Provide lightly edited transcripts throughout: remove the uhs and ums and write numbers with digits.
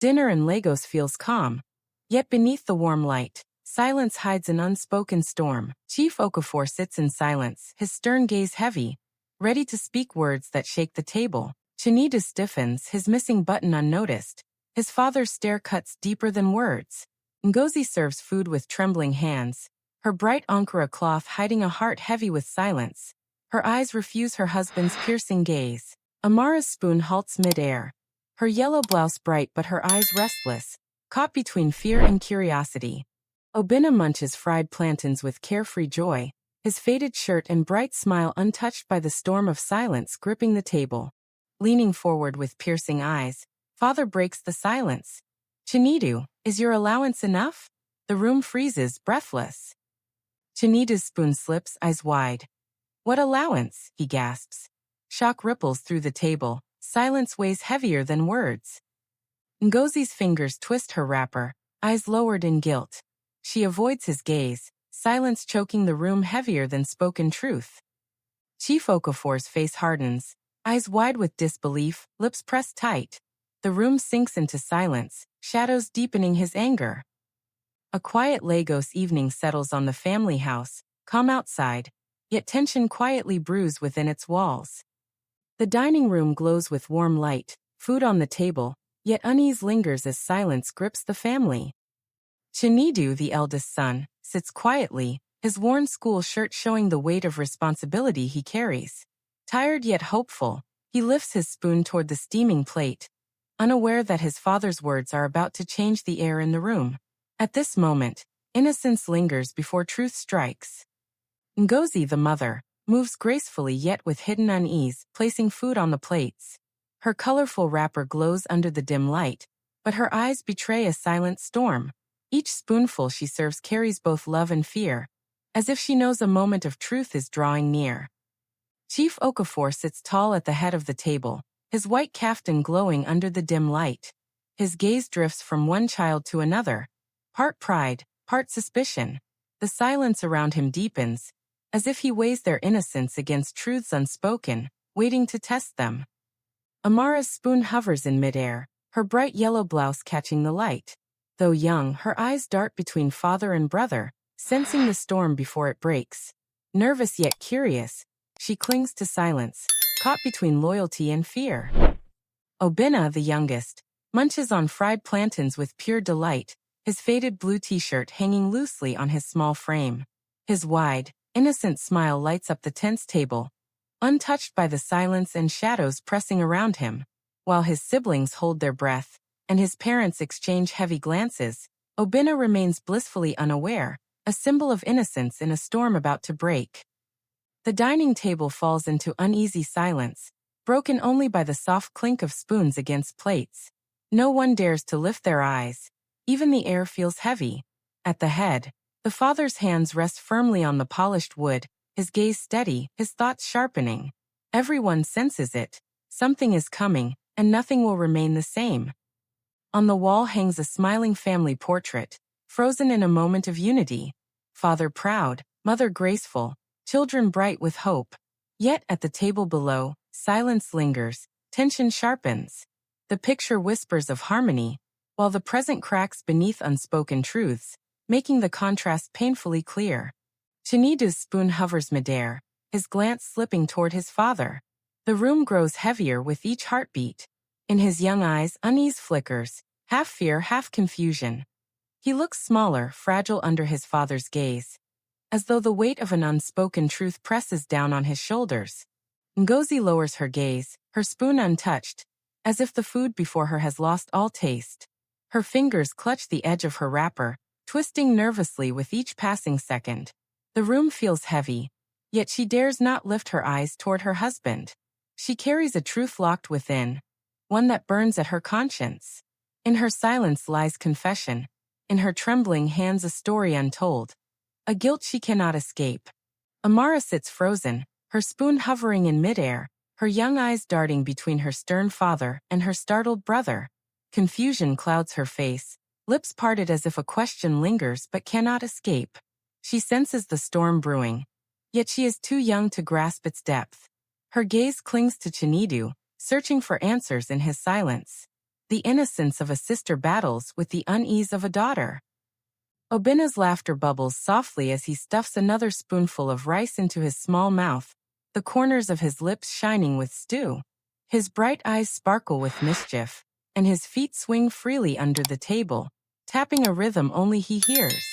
Dinner in Lagos feels calm. Yet beneath the warm light, silence hides an unspoken storm. Chief Okafor sits in silence, his stern gaze heavy, ready to speak words that shake the table. Chinedu stiffens, his missing button unnoticed. His father's stare cuts deeper than words. Ngozi serves food with trembling hands, her bright Ankara cloth hiding a heart heavy with silence. Her eyes refuse her husband's piercing gaze. Amara's spoon halts mid-air, her yellow blouse bright but her eyes restless, caught between fear and curiosity. Obinna munches fried plantains with carefree joy, his faded shirt and bright smile untouched by the storm of silence gripping the table. Leaning forward with piercing eyes, father breaks the silence. Chinedu, is your allowance enough? The room freezes, breathless. Chinedu's spoon slips, eyes wide. What allowance? He gasps. Shock ripples through the table, silence weighs heavier than words. Ngozi's fingers twist her wrapper, eyes lowered in guilt. She avoids his gaze, silence choking the room heavier than spoken truth. Chief Okafor's face hardens, eyes wide with disbelief, lips pressed tight. The room sinks into silence, shadows deepening his anger. A quiet Lagos evening settles on the family house, calm outside, yet tension quietly brews within its walls. The dining room glows with warm light, food on the table, yet unease lingers as silence grips the family. Chinedu, the eldest son, sits quietly, his worn school shirt showing the weight of responsibility he carries. Tired yet hopeful, he lifts his spoon toward the steaming plate, unaware that his father's words are about to change the air in the room. At this moment, innocence lingers before truth strikes. Ngozi, the mother, moves gracefully yet with hidden unease, placing food on the plates. Her colorful wrapper glows under the dim light, but her eyes betray a silent storm. Each spoonful she serves carries both love and fear, as if she knows a moment of truth is drawing near. Chief Okafor sits tall at the head of the table, his white kaftan glowing under the dim light. His gaze drifts from one child to another, part pride, part suspicion. The silence around him deepens, as if he weighs their innocence against truths unspoken, waiting to test them. Amara's spoon hovers in midair, her bright yellow blouse catching the light. Though young, her eyes dart between father and brother, sensing the storm before it breaks. Nervous yet curious, she clings to silence, caught between loyalty and fear. Obinna, the youngest, munches on fried plantains with pure delight, his faded blue t-shirt hanging loosely on his small frame. His wide, innocent smile lights up the tense table, untouched by the silence and shadows pressing around him. While his siblings hold their breath, and his parents exchange heavy glances, Obinna remains blissfully unaware, a symbol of innocence in a storm about to break. The dining table falls into uneasy silence, broken only by the soft clink of spoons against plates. No one dares to lift their eyes. Even the air feels heavy. At the head, the father's hands rest firmly on the polished wood, his gaze steady, his thoughts sharpening. Everyone senses it. Something is coming, and nothing will remain the same. On the wall hangs a smiling family portrait, frozen in a moment of unity. Father proud, mother graceful, children bright with hope. Yet at the table below, silence lingers, tension sharpens. The picture whispers of harmony, while the present cracks beneath unspoken truths, making the contrast painfully clear. Chinedu's spoon hovers midair, his glance slipping toward his father. The room grows heavier with each heartbeat. In his young eyes, unease flickers, half fear, half confusion. He looks smaller, fragile under his father's gaze, as though the weight of an unspoken truth presses down on his shoulders. Ngozi lowers her gaze, her spoon untouched, as if the food before her has lost all taste. Her fingers clutch the edge of her wrapper, twisting nervously with each passing second. The room feels heavy, yet she dares not lift her eyes toward her husband. She carries a truth locked within, one that burns at her conscience. In her silence lies confession, in her trembling hands a story untold, a guilt she cannot escape. Amara sits frozen, her spoon hovering in midair, her young eyes darting between her stern father and her startled brother. Confusion clouds her face, lips parted as if a question lingers but cannot escape. She senses the storm brewing, yet she is too young to grasp its depth. Her gaze clings to Chinedu, searching for answers in his silence. The innocence of a sister battles with the unease of a daughter. Obina's laughter bubbles softly as he stuffs another spoonful of rice into his small mouth, the corners of his lips shining with stew. His bright eyes sparkle with mischief, and his feet swing freely under the table, tapping a rhythm only he hears.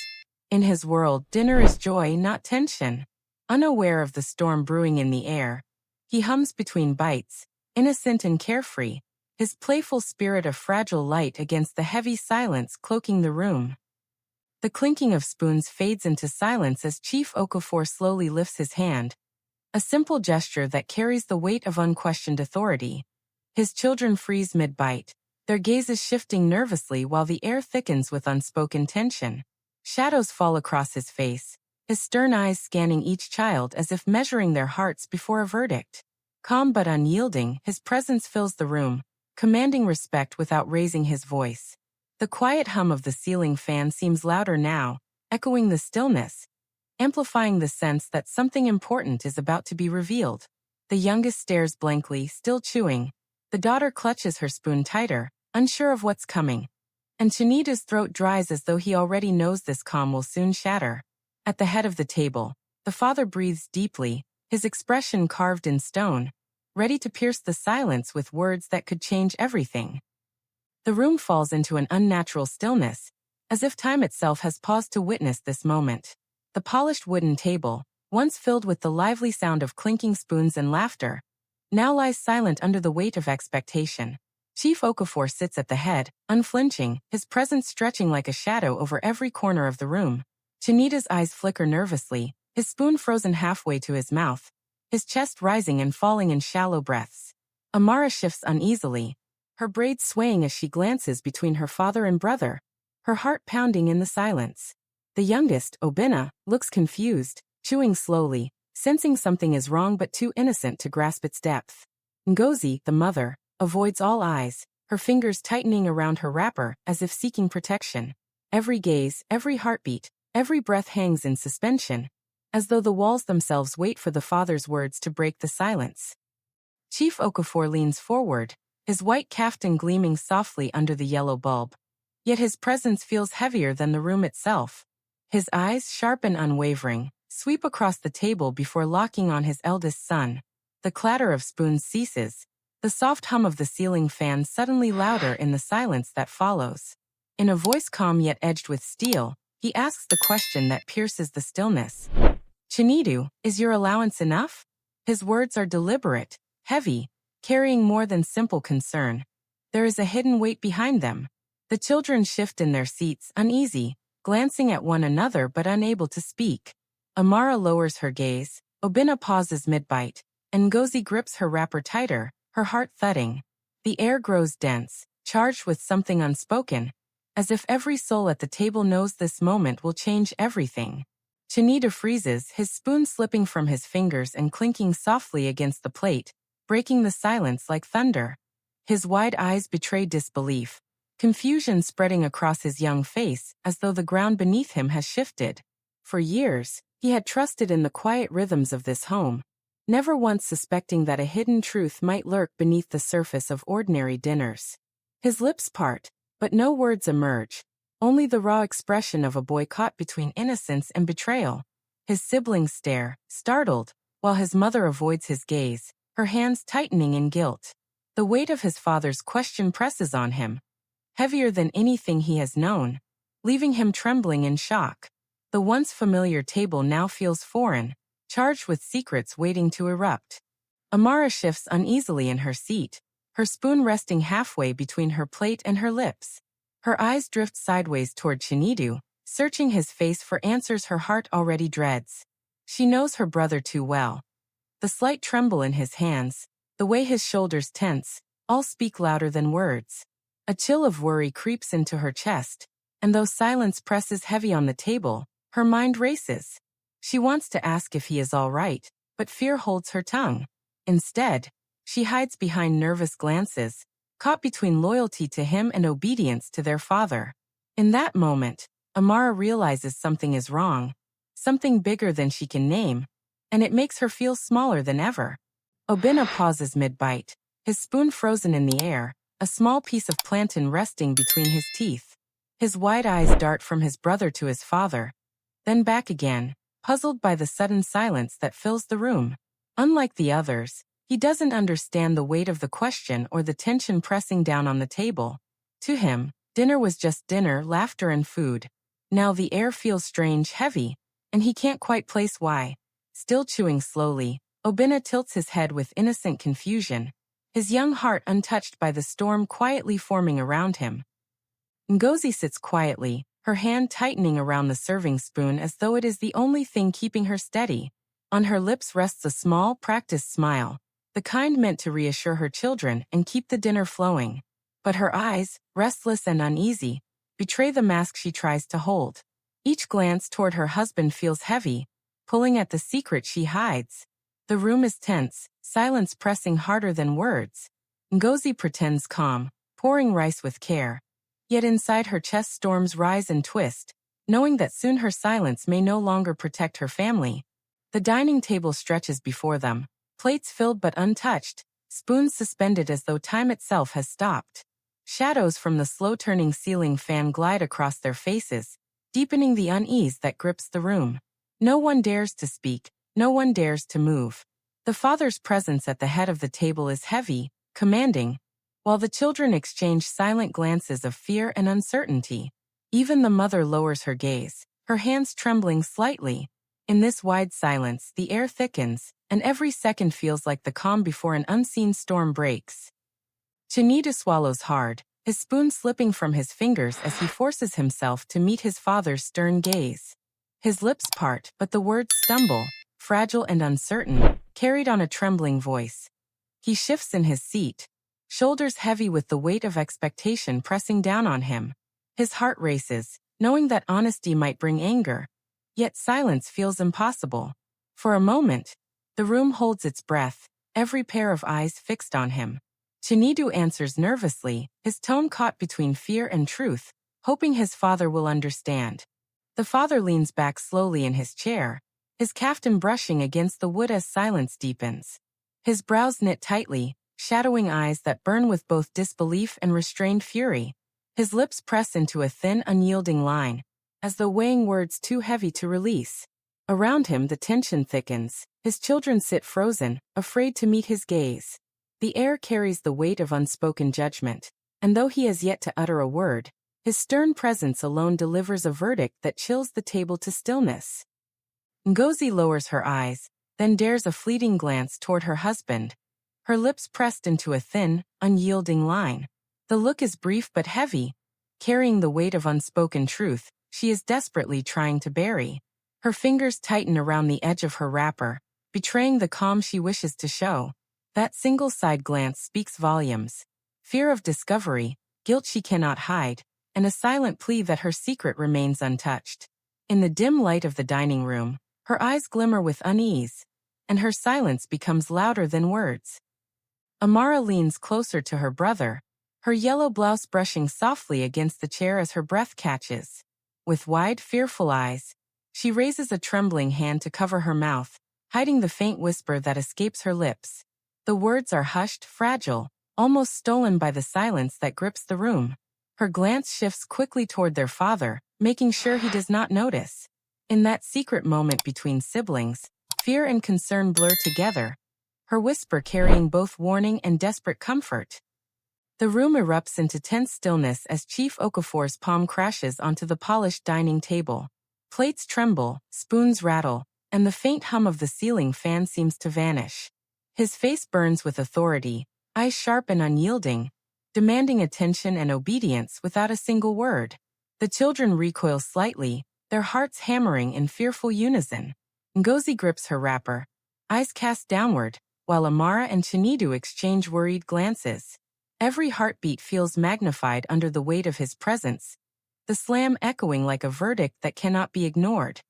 In his world, dinner is joy, not tension. Unaware of the storm brewing in the air, he hums between bites, innocent and carefree, his playful spirit a fragile light against the heavy silence cloaking the room. The clinking of spoons fades into silence as Chief Okafor slowly lifts his hand, a simple gesture that carries the weight of unquestioned authority. His children freeze mid-bite, their gazes shifting nervously while the air thickens with unspoken tension. Shadows fall across his face, his stern eyes scanning each child as if measuring their hearts before a verdict. Calm but unyielding, his presence fills the room, commanding respect without raising his voice. The quiet hum of the ceiling fan seems louder now, echoing the stillness, amplifying the sense that something important is about to be revealed. The youngest stares blankly, still chewing. The daughter clutches her spoon tighter, unsure of what's coming. And Chinida's throat dries as though he already knows this calm will soon shatter. At the head of the table, the father breathes deeply, his expression carved in stone, ready to pierce the silence with words that could change everything. The room falls into an unnatural stillness, as if time itself has paused to witness this moment. The polished wooden table, once filled with the lively sound of clinking spoons and laughter, now lies silent under the weight of expectation. Chief Okafor sits at the head, unflinching, his presence stretching like a shadow over every corner of the room. Chinida's eyes flicker nervously, his spoon frozen halfway to his mouth, his chest rising and falling in shallow breaths. Amara shifts uneasily, her braids swaying as she glances between her father and brother, her heart pounding in the silence. The youngest, Obina, looks confused, chewing slowly, sensing something is wrong but too innocent to grasp its depth. Ngozi, the mother, avoids all eyes, her fingers tightening around her wrapper as if seeking protection. Every gaze, every heartbeat, every breath hangs in suspension, as though the walls themselves wait for the father's words to break the silence. Chief Okafor leans forward, his white caftan gleaming softly under the yellow bulb. Yet his presence feels heavier than the room itself. His eyes, sharp and unwavering, sweep across the table before locking on his eldest son. The clatter of spoons ceases, the soft hum of the ceiling fan suddenly louder in the silence that follows. In a voice calm yet edged with steel, he asks the question that pierces the stillness. Chinidu, is your allowance enough? His words are deliberate, heavy, carrying more than simple concern. There is a hidden weight behind them. The children shift in their seats, uneasy, glancing at one another but unable to speak. Amara lowers her gaze, Obina pauses mid-bite, and Ngozi grips her wrapper tighter, her heart thudding. The air grows dense, charged with something unspoken, as if every soul at the table knows this moment will change everything. Chinida freezes, his spoon slipping from his fingers and clinking softly against the plate, breaking the silence like thunder. His wide eyes betray disbelief, confusion spreading across his young face as though the ground beneath him has shifted. For years, he had trusted in the quiet rhythms of this home, never once suspecting that a hidden truth might lurk beneath the surface of ordinary dinners. His lips part, but no words emerge, only the raw expression of a boy caught between innocence and betrayal. His siblings stare, startled, while his mother avoids his gaze, her hands tightening in guilt. The weight of his father's question presses on him, heavier than anything he has known, leaving him trembling in shock. The once familiar table now feels foreign, charged with secrets waiting to erupt. Amara shifts uneasily in her seat, her spoon resting halfway between her plate and her lips. Her eyes drift sideways toward Chinidu, searching his face for answers her heart already dreads. She knows her brother too well. The slight tremble in his hands, the way his shoulders tense, all speak louder than words. A chill of worry creeps into her chest, and though silence presses heavy on the table, her mind races. She wants to ask if he is all right, but fear holds her tongue. Instead, she hides behind nervous glances, caught between loyalty to him and obedience to their father. In that moment, Amara realizes something is wrong, something bigger than she can name, and it makes her feel smaller than ever. Obina pauses mid-bite, his spoon frozen in the air, a small piece of plantain resting between his teeth. His wide eyes dart from his brother to his father, then back again, puzzled by the sudden silence that fills the room. Unlike the others, he doesn't understand the weight of the question or the tension pressing down on the table. To him, dinner was just dinner, laughter and food. Now the air feels strange, heavy, and he can't quite place why. Still chewing slowly, Obinna tilts his head with innocent confusion, his young heart untouched by the storm quietly forming around him. Ngozi sits quietly, her hand tightening around the serving spoon as though it is the only thing keeping her steady. On her lips rests a small, practiced smile, the kind meant to reassure her children and keep the dinner flowing. But her eyes, restless and uneasy, betray the mask she tries to hold. Each glance toward her husband feels heavy, pulling at the secret she hides. The room is tense, silence pressing harder than words. Ngozi pretends calm, pouring rice with care. Yet inside her chest storms rise and twist, knowing that soon her silence may no longer protect her family. The dining table stretches before them, plates filled but untouched, spoons suspended as though time itself has stopped. Shadows from the slow-turning ceiling fan glide across their faces, deepening the unease that grips the room. No one dares to speak, no one dares to move. The father's presence at the head of the table is heavy, commanding, while the children exchange silent glances of fear and uncertainty. Even the mother lowers her gaze, her hands trembling slightly. In this wide silence, the air thickens, and every second feels like the calm before an unseen storm breaks. Chinedu swallows hard, his spoon slipping from his fingers as he forces himself to meet his father's stern gaze. His lips part, but the words stumble, fragile and uncertain, carried on a trembling voice. He shifts in his seat, shoulders heavy with the weight of expectation pressing down on him. His heart races, knowing that honesty might bring anger. Yet silence feels impossible. For a moment, the room holds its breath, every pair of eyes fixed on him. Chinedu answers nervously, his tone caught between fear and truth, hoping his father will understand. The father leans back slowly in his chair, his kaftan brushing against the wood as silence deepens. His brows knit tightly, shadowing eyes that burn with both disbelief and restrained fury. His lips press into a thin, unyielding line, as though weighing words too heavy to release. Around him the tension thickens, his children sit frozen, afraid to meet his gaze. The air carries the weight of unspoken judgment, and though he has yet to utter a word, his stern presence alone delivers a verdict that chills the table to stillness. Ngozi lowers her eyes, then dares a fleeting glance toward her husband, her lips pressed into a thin, unyielding line. The look is brief but heavy, carrying the weight of unspoken truth she is desperately trying to bury. Her fingers tighten around the edge of her wrapper, betraying the calm she wishes to show. That single side glance speaks volumes. Fear of discovery, guilt she cannot hide, and a silent plea that her secret remains untouched. In the dim light of the dining room, her eyes glimmer with unease, and her silence becomes louder than words. Amara leans closer to her brother, her yellow blouse brushing softly against the chair as her breath catches. With wide, fearful eyes, she raises a trembling hand to cover her mouth, hiding the faint whisper that escapes her lips. The words are hushed, fragile, almost stolen by the silence that grips the room. Her glance shifts quickly toward their father, making sure he does not notice. In that secret moment between siblings, fear and concern blur together, her whisper carrying both warning and desperate comfort. The room erupts into tense stillness as Chief Okafor's palm crashes onto the polished dining table. Plates tremble, spoons rattle, and the faint hum of the ceiling fan seems to vanish. His face burns with authority, eyes sharp and unyielding, demanding attention and obedience without a single word. The children recoil slightly, their hearts hammering in fearful unison. Ngozi grips her wrapper, eyes cast downward, while Amara and Chinedu exchange worried glances. Every heartbeat feels magnified under the weight of his presence, the slam echoing like a verdict that cannot be ignored.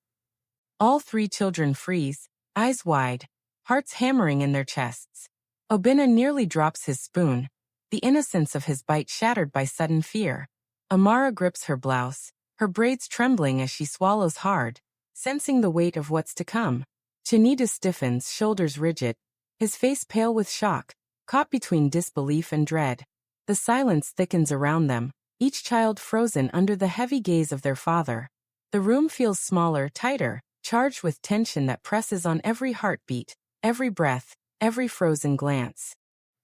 All three children freeze, eyes wide, hearts hammering in their chests. Obinna nearly drops his spoon, the innocence of his bite shattered by sudden fear. Amara grips her blouse, her braids trembling as she swallows hard, sensing the weight of what's to come. Chinedu stiffens, shoulders rigid, his face pale with shock, caught between disbelief and dread. The silence thickens around them, each child frozen under the heavy gaze of their father. The room feels smaller, tighter, charged with tension that presses on every heartbeat, every breath, every frozen glance.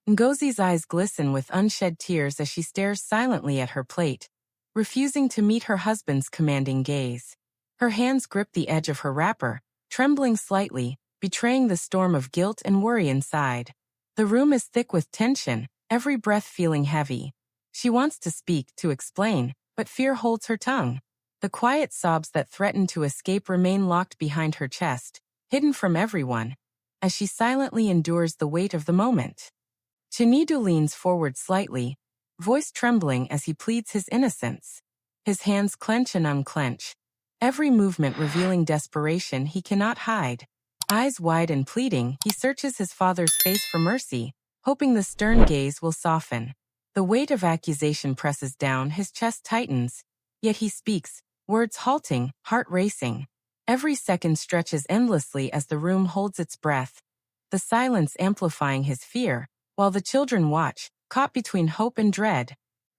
Ngozi's eyes glisten with unshed tears as she stares silently at her plate, refusing to meet her husband's commanding gaze. Her hands grip the edge of her wrapper, trembling slightly, betraying the storm of guilt and worry inside. The room is thick with tension, every breath feeling heavy. She wants to speak, to explain, but fear holds her tongue. The quiet sobs that threaten to escape remain locked behind her chest, hidden from everyone, as she silently endures the weight of the moment. Chinedu leans forward slightly, voice trembling as he pleads his innocence. His hands clench and unclench, every movement revealing desperation he cannot hide. Eyes wide and pleading, he searches his father's face for mercy, hoping the stern gaze will soften. The weight of accusation presses down, his chest tightens, yet he speaks, words halting, heart racing. Every second stretches endlessly as the room holds its breath, the silence amplifying his fear, while the children watch, caught between hope and dread.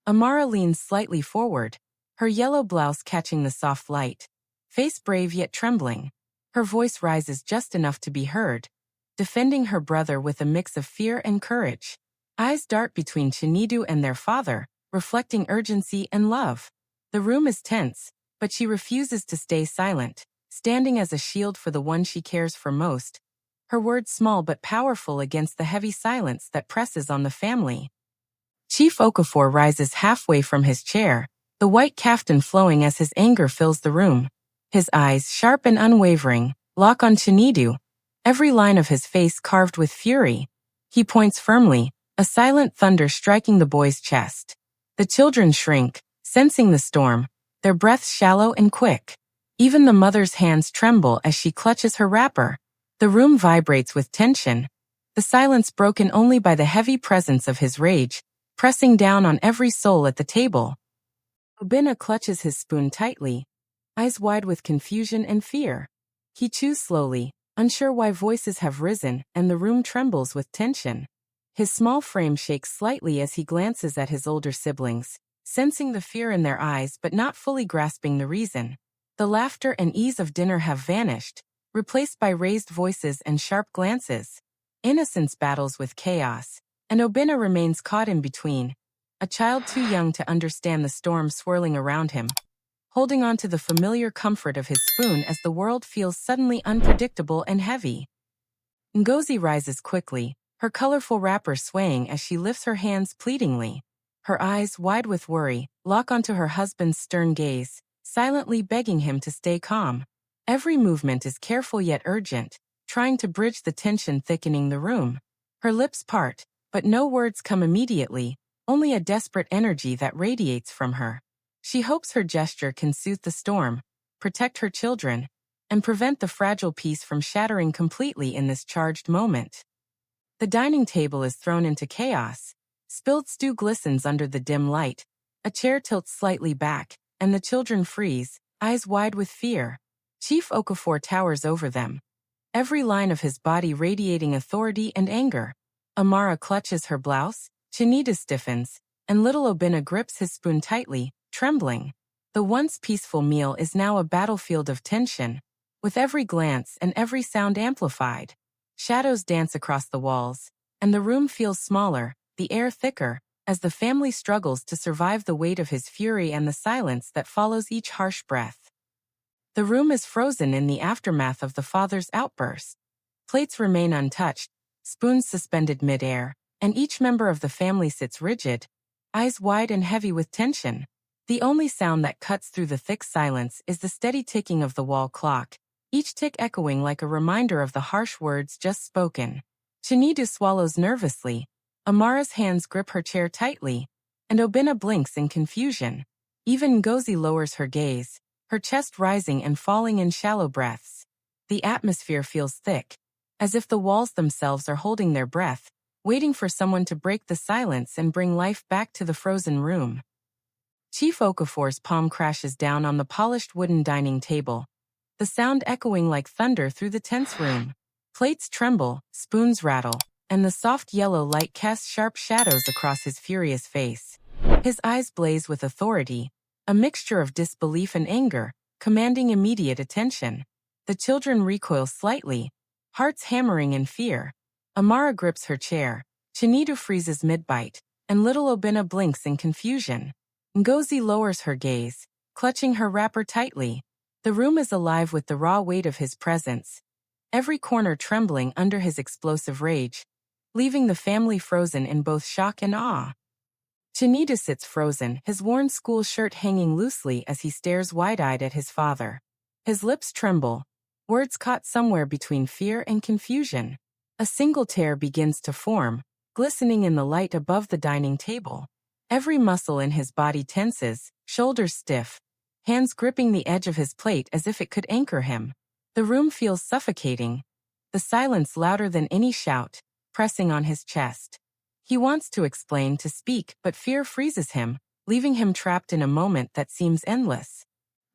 Amara leans slightly forward, her yellow blouse catching the soft light, face brave yet trembling. Her voice rises just enough to be heard, defending her brother with a mix of fear and courage. Eyes dart between Chinedu and their father, reflecting urgency and love. The room is tense, but she refuses to stay silent, standing as a shield for the one she cares for most. Her words small but powerful against the heavy silence that presses on the family. Chief Okafor rises halfway from his chair, the white kaftan flowing as his anger fills the room. His eyes, sharp and unwavering, lock on Chinedu, every line of his face carved with fury. He points firmly, a silent thunder striking the boy's chest. The children shrink, sensing the storm, their breaths shallow and quick. Even the mother's hands tremble as she clutches her wrapper. The room vibrates with tension, the silence broken only by the heavy presence of his rage, pressing down on every soul at the table. Obinna clutches his spoon tightly, eyes wide with confusion and fear. He chews slowly, unsure why voices have risen, and the room trembles with tension. His small frame shakes slightly as he glances at his older siblings, sensing the fear in their eyes but not fully grasping the reason. The laughter and ease of dinner have vanished, replaced by raised voices and sharp glances. Innocence battles with chaos, and Obinna remains caught in between, a child too young to understand the storm swirling around him, holding on to the familiar comfort of his spoon as the world feels suddenly unpredictable and heavy. Ngozi rises quickly, her colorful wrapper swaying as she lifts her hands pleadingly. Her eyes, wide with worry, lock onto her husband's stern gaze, silently begging him to stay calm. Every movement is careful yet urgent, trying to bridge the tension thickening the room. Her lips part, but no words come immediately, only a desperate energy that radiates from her. She hopes her gesture can soothe the storm, protect her children, and prevent the fragile peace from shattering completely in this charged moment. The dining table is thrown into chaos. Spilled stew glistens under the dim light, a chair tilts slightly back, and the children freeze, eyes wide with fear. Chief Okafor towers over them, every line of his body radiating authority and anger. Amara clutches her blouse, Chinedu stiffens, and little Obinna grips his spoon tightly, trembling. The once peaceful meal is now a battlefield of tension, with every glance and every sound amplified. Shadows dance across the walls, and the room feels smaller, the air thicker, as the family struggles to survive the weight of his fury and the silence that follows each harsh breath. The room is frozen in the aftermath of the father's outburst. Plates remain untouched, spoons suspended mid-air, and each member of the family sits rigid, eyes wide and heavy with tension. The only sound that cuts through the thick silence is the steady ticking of the wall clock, each tick echoing like a reminder of the harsh words just spoken. Chinedu swallows nervously, Amara's hands grip her chair tightly, and Obinna blinks in confusion. Even Ngozi lowers her gaze, her chest rising and falling in shallow breaths. The atmosphere feels thick, as if the walls themselves are holding their breath, waiting for someone to break the silence and bring life back to the frozen room. Chief Okafor's palm crashes down on the polished wooden dining table, the sound echoing like thunder through the tense room. Plates tremble, spoons rattle, and the soft yellow light casts sharp shadows across his furious face. His eyes blaze with authority, a mixture of disbelief and anger, commanding immediate attention. The children recoil slightly, hearts hammering in fear. Amara grips her chair. Chinedu freezes mid-bite, and little Obinna blinks in confusion. Ngozi lowers her gaze, clutching her wrapper tightly. The room is alive with the raw weight of his presence, every corner trembling under his explosive rage, leaving the family frozen in both shock and awe. Chinedu sits frozen, his worn school shirt hanging loosely as he stares wide-eyed at his father. His lips tremble, words caught somewhere between fear and confusion. A single tear begins to form, glistening in the light above the dining table. Every muscle in his body tenses, shoulders stiff, hands gripping the edge of his plate as if it could anchor him. The room feels suffocating, the silence louder than any shout, pressing on his chest. He wants to explain, to speak, but fear freezes him, leaving him trapped in a moment that seems endless.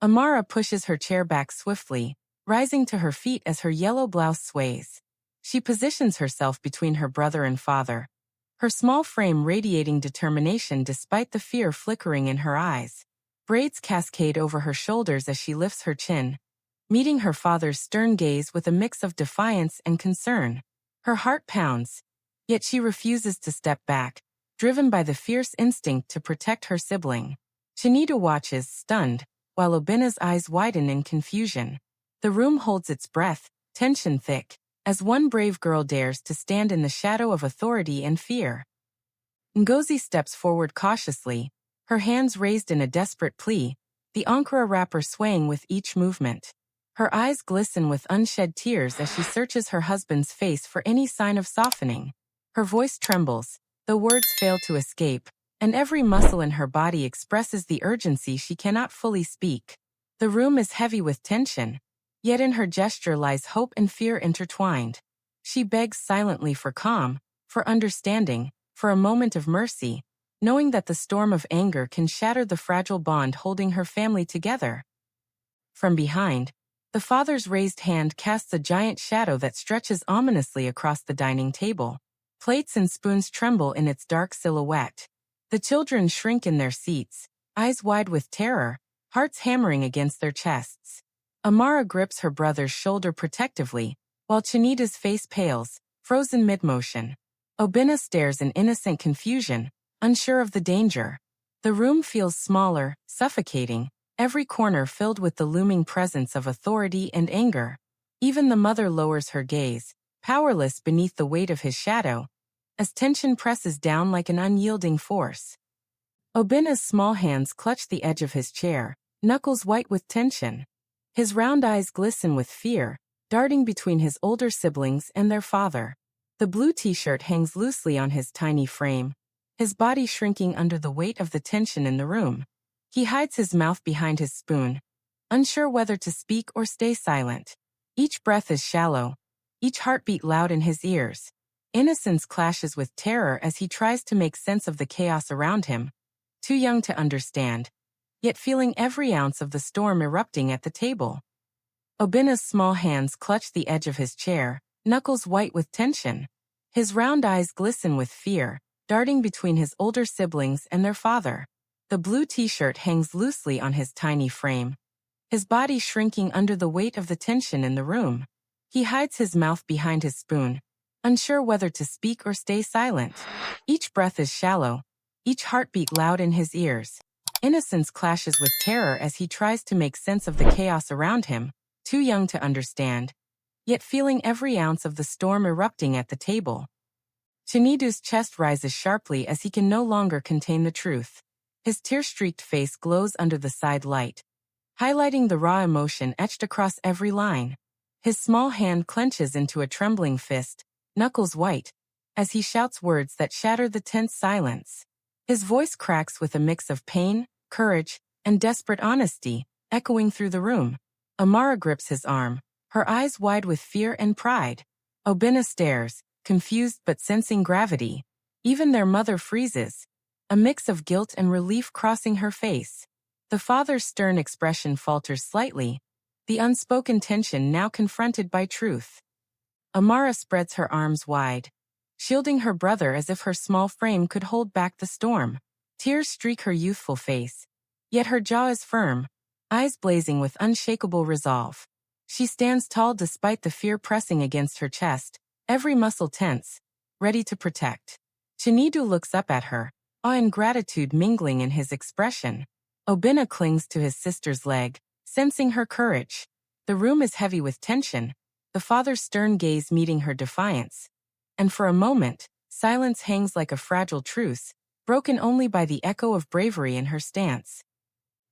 Amara pushes her chair back swiftly, rising to her feet as her yellow blouse sways. She positions herself between her brother and father, her small frame radiating determination despite the fear flickering in her eyes. Braids cascade over her shoulders as she lifts her chin, meeting her father's stern gaze with a mix of defiance and concern. Her heart pounds, yet she refuses to step back, driven by the fierce instinct to protect her sibling. Chinedu watches, stunned, while Obinna's eyes widen in confusion. The room holds its breath, tension thick, as one brave girl dares to stand in the shadow of authority and fear. Ngozi steps forward cautiously, her hands raised in a desperate plea, the Ankara wrapper swaying with each movement. Her eyes glisten with unshed tears as she searches her husband's face for any sign of softening. Her voice trembles, the words fail to escape, and every muscle in her body expresses the urgency she cannot fully speak. The room is heavy with tension, yet in her gesture lies hope and fear intertwined. She begs silently for calm, for understanding, for a moment of mercy, knowing that the storm of anger can shatter the fragile bond holding her family together. From behind, the father's raised hand casts a giant shadow that stretches ominously across the dining table. Plates and spoons tremble in its dark silhouette. The children shrink in their seats, eyes wide with terror, hearts hammering against their chests. Amara grips her brother's shoulder protectively, while Chinedu's face pales, frozen mid-motion. Obinna stares in innocent confusion, unsure of the danger. The room feels smaller, suffocating, every corner filled with the looming presence of authority and anger. Even the mother lowers her gaze, powerless beneath the weight of his shadow, as tension presses down like an unyielding force. Obinna's small hands clutch the edge of his chair, knuckles white with tension. His round eyes glisten with fear, darting between his older siblings and their father. The blue t-shirt hangs loosely on his tiny frame, his body shrinking under the weight of the tension in the room. He hides his mouth behind his spoon, unsure whether to speak or stay silent. Each breath is shallow, each heartbeat loud in his ears. Innocence clashes with terror as he tries to make sense of the chaos around him, too young to understand, yet feeling every ounce of the storm erupting at the table. Obinna's small hands clutch the edge of his chair, knuckles white with tension. His round eyes glisten with fear, darting between his older siblings and their father. The blue t-shirt hangs loosely on his tiny frame, his body shrinking under the weight of the tension in the room. He hides his mouth behind his spoon, unsure whether to speak or stay silent. Each breath is shallow, each heartbeat loud in his ears. Innocence clashes with terror as he tries to make sense of the chaos around him, too young to understand, yet feeling every ounce of the storm erupting at the table. Chinedu's chest rises sharply as he can no longer contain the truth. His tear-streaked face glows under the side light, highlighting the raw emotion etched across every line. His small hand clenches into a trembling fist, knuckles white, as he shouts words that shatter the tense silence. His voice cracks with a mix of pain, courage, and desperate honesty, echoing through the room. Amara grips his arm, her eyes wide with fear and pride. Obinna stares, confused but sensing gravity. Even their mother freezes, a mix of guilt and relief crossing her face. The father's stern expression falters slightly, the unspoken tension now confronted by truth. Amara spreads her arms wide. shielding her brother as if her small frame could hold back the storm. Tears streak her youthful face, yet her jaw is firm, eyes blazing with unshakable resolve. She stands tall despite the fear pressing against her chest, every muscle tense, ready to protect. Chinedu looks up at her, awe and gratitude mingling in his expression. Obinna clings to his sister's leg, sensing her courage. The room is heavy with tension, the father's stern gaze meeting her defiance. And for a moment, silence hangs like a fragile truce, broken only by the echo of bravery in her stance.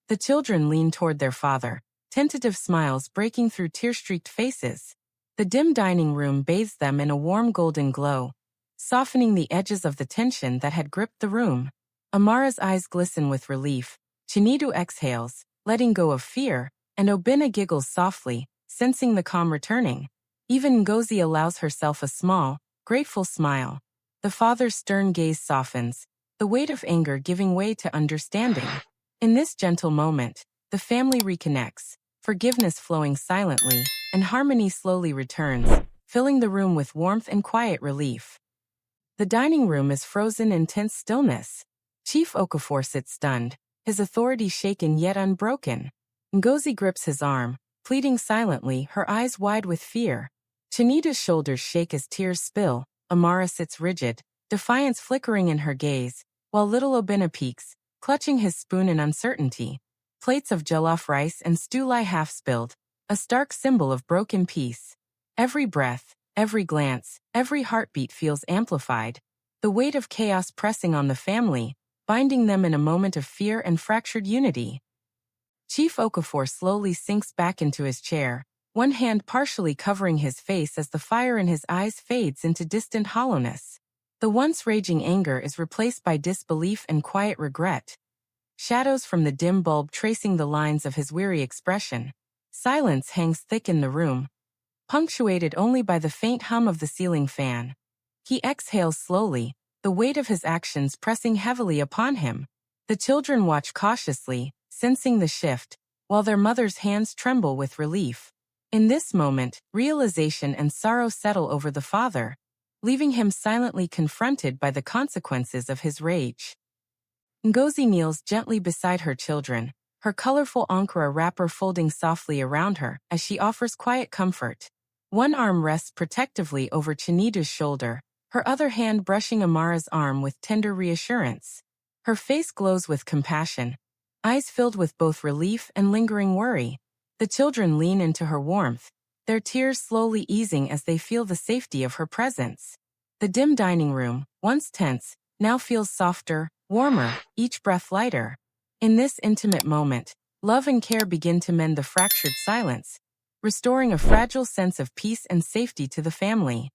The children lean toward their father, tentative smiles breaking through tear-streaked faces. The dim dining room bathes them in a warm golden glow, softening the edges of the tension that had gripped the room. Amara's eyes glisten with relief. Chinedu exhales, letting go of fear, and Obinna giggles softly, sensing the calm returning. Even Ngozi allows herself a small, grateful smile. The father's stern gaze softens, the weight of anger giving way to understanding. In this gentle moment, the family reconnects, forgiveness flowing silently, and harmony slowly returns, filling the room with warmth and quiet relief. The dining room is frozen in tense stillness. Chief Okafor sits stunned, his authority shaken yet unbroken. Ngozi grips his arm, pleading silently, her eyes wide with fear. Chinedu's shoulders shake as tears spill. Amara sits rigid, defiance flickering in her gaze, while little Obinna peeks, clutching his spoon in uncertainty. Plates of jollof rice and stew lie half-spilled, a stark symbol of broken peace. Every breath, every glance, every heartbeat feels amplified, the weight of chaos pressing on the family, binding them in a moment of fear and fractured unity. Chief Okafor slowly sinks back into his chair, one hand partially covering his face as the fire in his eyes fades into distant hollowness. The once raging anger is replaced by disbelief and quiet regret. Shadows from the dim bulb tracing the lines of his weary expression. Silence hangs thick in the room, punctuated only by the faint hum of the ceiling fan. He exhales slowly, the weight of his actions pressing heavily upon him. The children watch cautiously, sensing the shift, while their mother's hands tremble with relief. In this moment, realization and sorrow settle over the father, leaving him silently confronted by the consequences of his rage. Ngozi kneels gently beside her children, her colorful Ankara wrapper folding softly around her as she offers quiet comfort. One arm rests protectively over Chinedu's shoulder, her other hand brushing Amara's arm with tender reassurance. Her face glows with compassion, eyes filled with both relief and lingering worry. The children lean into her warmth, their tears slowly easing as they feel the safety of her presence. The dim dining room, once tense, now feels softer, warmer, each breath lighter. In this intimate moment, love and care begin to mend the fractured silence, restoring a fragile sense of peace and safety to the family.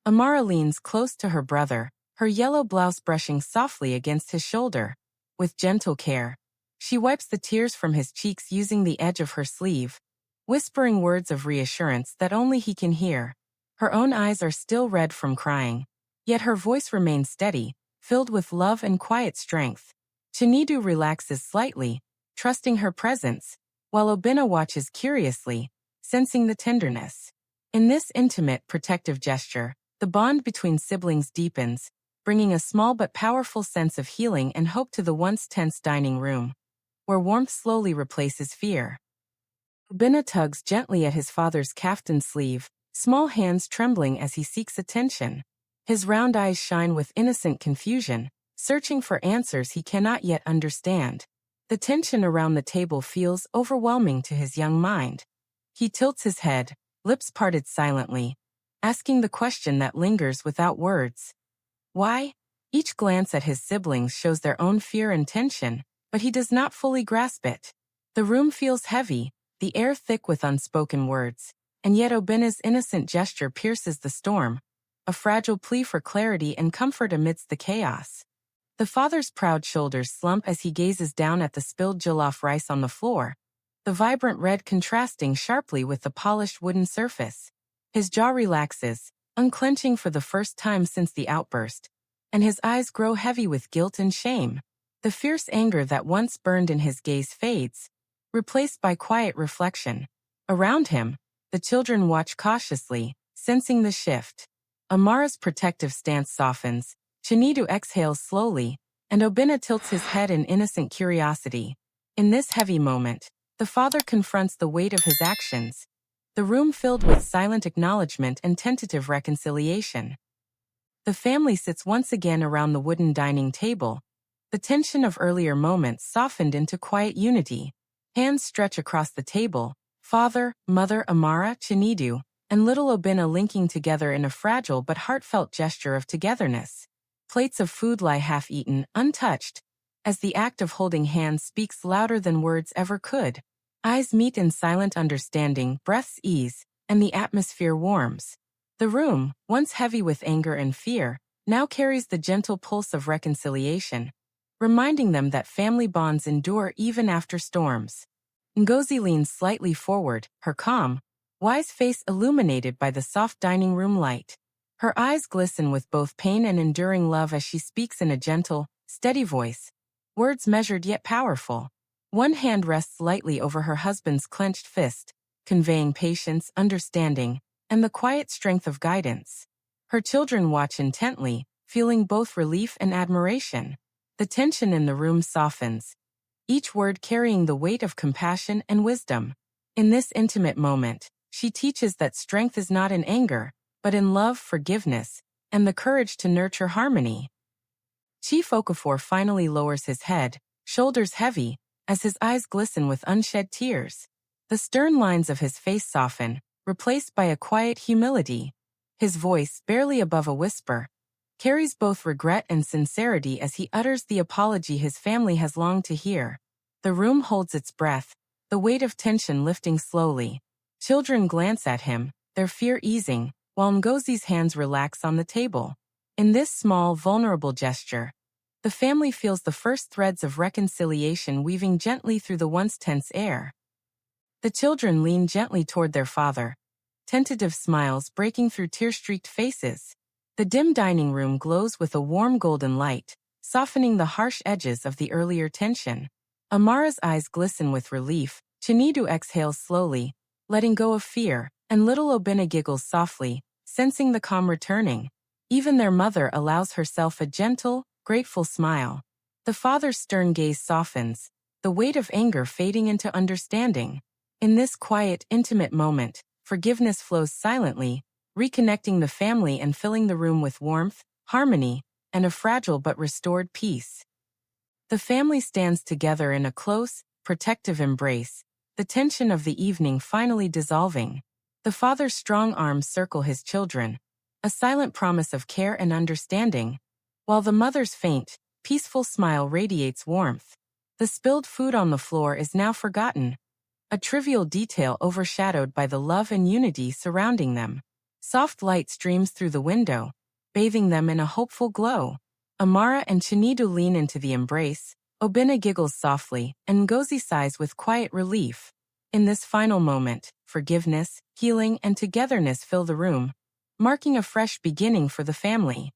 Amara leans close to her brother, her yellow blouse brushing softly against his shoulder. With gentle care, she wipes the tears from his cheeks using the edge of her sleeve, whispering words of reassurance that only he can hear. Her own eyes are still red from crying, yet her voice remains steady, filled with love and quiet strength. Chinedu relaxes slightly, trusting her presence, while Obinna watches curiously, sensing the tenderness. In this intimate, protective gesture, the bond between siblings deepens, bringing a small but powerful sense of healing and hope to the once tense dining room, where warmth slowly replaces fear. Obinna tugs gently at his father's kaftan sleeve, small hands trembling as he seeks attention. His round eyes shine with innocent confusion, searching for answers he cannot yet understand. The tension around the table feels overwhelming to his young mind. He tilts his head, lips parted silently, asking the question that lingers without words. Why? Each glance at his siblings shows their own fear and tension, but he does not fully grasp it. The room feels heavy, the air thick with unspoken words, and yet Obinna's innocent gesture pierces the storm, a fragile plea for clarity and comfort amidst the chaos. The father's proud shoulders slump as he gazes down at the spilled jollof rice on the floor, the vibrant red contrasting sharply with the polished wooden surface. His jaw relaxes, unclenching for the first time since the outburst, and his eyes grow heavy with guilt and shame. The fierce anger that once burned in his gaze fades, replaced by quiet reflection. Around him, the children watch cautiously, sensing the shift. Amara's protective stance softens, Chinedu exhales slowly, and Obina tilts his head in innocent curiosity. In this heavy moment, the father confronts the weight of his actions, the room filled with silent acknowledgement and tentative reconciliation. The family sits once again around the wooden dining table, the tension of earlier moments softened into quiet unity. Hands stretch across the table, father, mother, Amara, Chinedu, and little Obina linking together in a fragile but heartfelt gesture of togetherness. Plates of food lie half-eaten, untouched, as the act of holding hands speaks louder than words ever could. Eyes meet in silent understanding, breaths ease, and the atmosphere warms. The room, once heavy with anger and fear, now carries the gentle pulse of reconciliation, reminding them that family bonds endure even after storms. Ngozi leans slightly forward, her calm, wise face illuminated by the soft dining room light. Her eyes glisten with both pain and enduring love as she speaks in a gentle, steady voice, words measured yet powerful. One hand rests lightly over her husband's clenched fist, conveying patience, understanding, and the quiet strength of guidance. Her children watch intently, feeling both relief and admiration. The tension in the room softens, each word carrying the weight of compassion and wisdom. In this intimate moment, she teaches that strength is not in anger, but in love, forgiveness, and the courage to nurture harmony. Chief Okafor finally lowers his head, shoulders heavy, as his eyes glisten with unshed tears. The stern lines of his face soften, replaced by a quiet humility. His voice, barely above a whisper, carries both regret and sincerity as he utters the apology his family has longed to hear. The room holds its breath, the weight of tension lifting slowly. Children glance at him, their fear easing, while Ngozi's hands relax on the table. In this small, vulnerable gesture, the family feels the first threads of reconciliation weaving gently through the once tense air. The children lean gently toward their father, tentative smiles breaking through tear-streaked faces. The dim dining room glows with a warm golden light, softening the harsh edges of the earlier tension. Amara's eyes glisten with relief, Chinedu exhales slowly, letting go of fear, and little Obina giggles softly, sensing the calm returning. Even their mother allows herself a gentle, grateful smile. The father's stern gaze softens, the weight of anger fading into understanding. In this quiet, intimate moment, forgiveness flows silently, reconnecting the family and filling the room with warmth, harmony, and a fragile but restored peace. The family stands together in a close, protective embrace, the tension of the evening finally dissolving. The father's strong arms circle his children, a silent promise of care and understanding, while the mother's faint, peaceful smile radiates warmth. The spilled food on the floor is now forgotten, a trivial detail overshadowed by the love and unity surrounding them. Soft light streams through the window, bathing them in a hopeful glow. Amara and Chinedu lean into the embrace, Obina giggles softly, and Ngozi sighs with quiet relief. In this final moment, forgiveness, healing, and togetherness fill the room, marking a fresh beginning for the family.